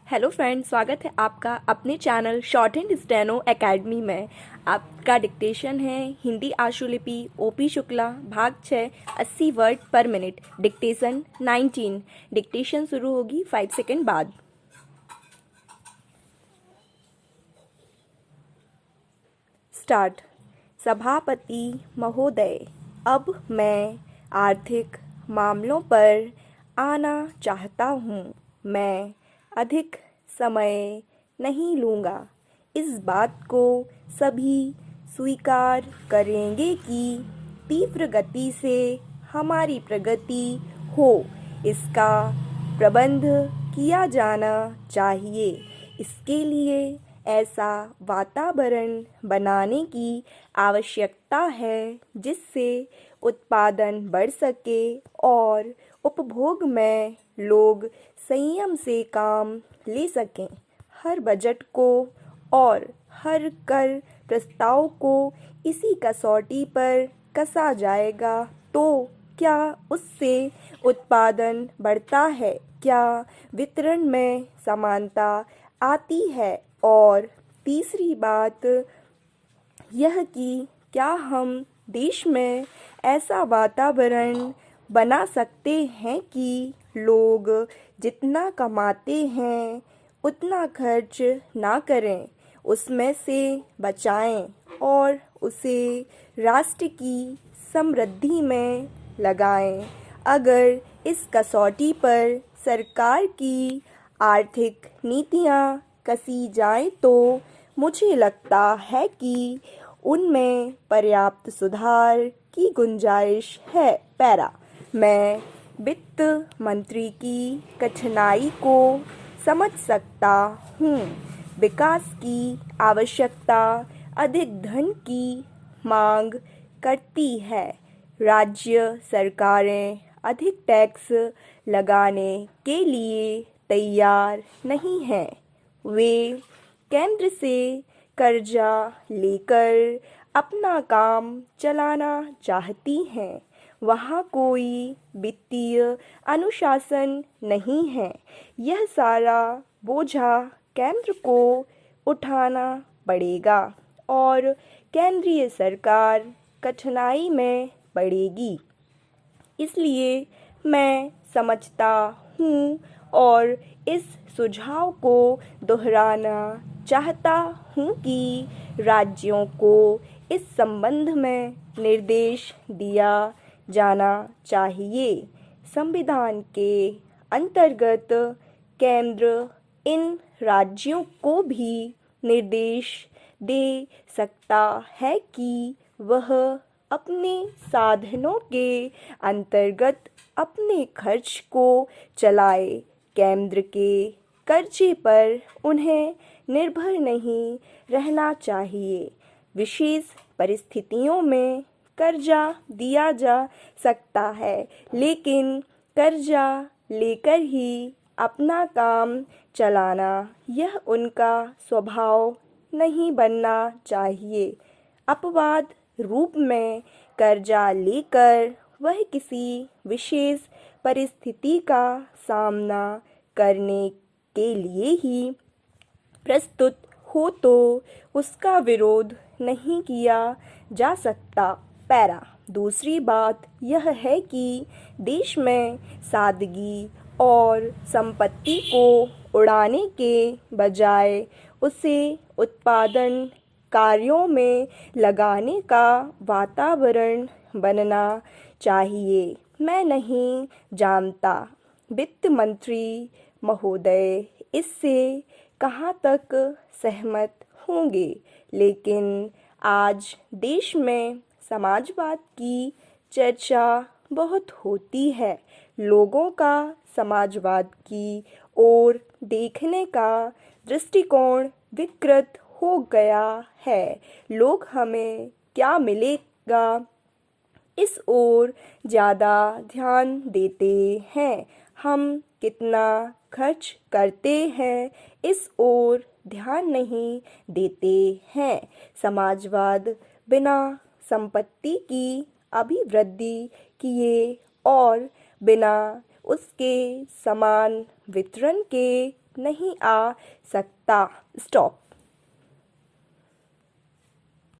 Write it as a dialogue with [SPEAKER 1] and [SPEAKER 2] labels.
[SPEAKER 1] Hello friends, स्वागत है आपका अपने channel short and steno academy में। आपका डिक्टेशन है हिंदी आशुलिपि ओपी शुक्ला भाग 6 80 वर्ड पर मिनट डिक्टेशन 19। डिक्टेशन शुरू होगी 5 सेकंड बाद। स्टार्ट। सभापति महोदय, अब मैं आर्थिक मामलों पर आना चाहता हूँ। मैं अधिक समय नहीं लूँगा। इस बात को सभी स्वीकार करेंगे कि तीव्र गति से हमारी प्रगति हो, इसका प्रबंध किया जाना चाहिए। इसके लिए ऐसा वातावरण बनाने की आवश्यकता है जिससे उत्पादन बढ़ सके और उपभोग में लोग संयम से काम ले सकें। हर बजट को और हर कर प्रस्ताव को इसी कसौटी पर कसा जाएगा तो क्या उससे उत्पादन बढ़ता है, क्या वितरण में समानता आती है, और तीसरी बात यह कि क्या हम देश में ऐसा वातावरण बना सकते हैं कि लोग जितना कमाते हैं उतना खर्च ना करें, उसमें से बचाएं और उसे राष्ट्र की समृद्धि में लगाएं। अगर इस कसौटी पर सरकार की आर्थिक नीतियां कसी जाएं तो मुझे लगता है कि उनमें पर्याप्त सुधार की गुंजाइश है। पैरा। मैं वित्त मंत्री की कठिनाई को समझ सकता हूँ। विकास की आवश्यकता अधिक धन की मांग करती है। राज्य सरकारें अधिक टैक्स लगाने के लिए तैयार नहीं हैं। वे केंद्र से कर्जा लेकर अपना काम चलाना चाहती हैं। वहाँ कोई वित्तीय अनुशासन नहीं है। यह सारा बोझा केंद्र को उठाना पड़ेगा और केंद्रीय सरकार कठिनाई में पड़ेगी। इसलिए मैं समझता हूँ और इस सुझाव को दोहराना चाहता हूँ कि राज्यों को इस संबंध में निर्देश दिया जाना चाहिए। संविधान के अंतर्गत केंद्र इन राज्यों को भी निर्देश दे सकता है कि वह अपने साधनों के अंतर्गत अपने खर्च को चलाए। केंद्र के कर्जे पर उन्हें निर्भर नहीं रहना चाहिए। विशेष परिस्थितियों में कर्जा दिया जा सकता है, लेकिन कर्जा लेकर ही अपना काम चलाना यह उनका स्वभाव नहीं बनना चाहिए। अपवाद रूप में कर्जा लेकर वह किसी विशेष परिस्थिति का सामना करने के लिए ही प्रस्तुत हो तो उसका विरोध नहीं किया जा सकता। पैरा। दूसरी बात यह है कि देश में सादगी और संपत्ति को उड़ाने के बजाय उसे उत्पादन कार्यों में लगाने का वातावरण बनना चाहिए। मैं नहीं जानता वित्त मंत्री महोदय इससे कहाँ तक सहमत होंगे, लेकिन आज देश में समाजवाद की चर्चा बहुत होती है। लोगों का समाजवाद की ओर देखने का दृष्टिकोण विकृत हो गया है। लोग हमें क्या मिलेगा इस ओर ज़्यादा ध्यान देते हैं। हम कितना खर्च करते हैं इस ओर ध्यान नहीं देते हैं। समाजवाद बिना संपत्ति की अभिवृद्धि किए और बिना उसके समान वितरण के नहीं आ सकता। स्टॉप।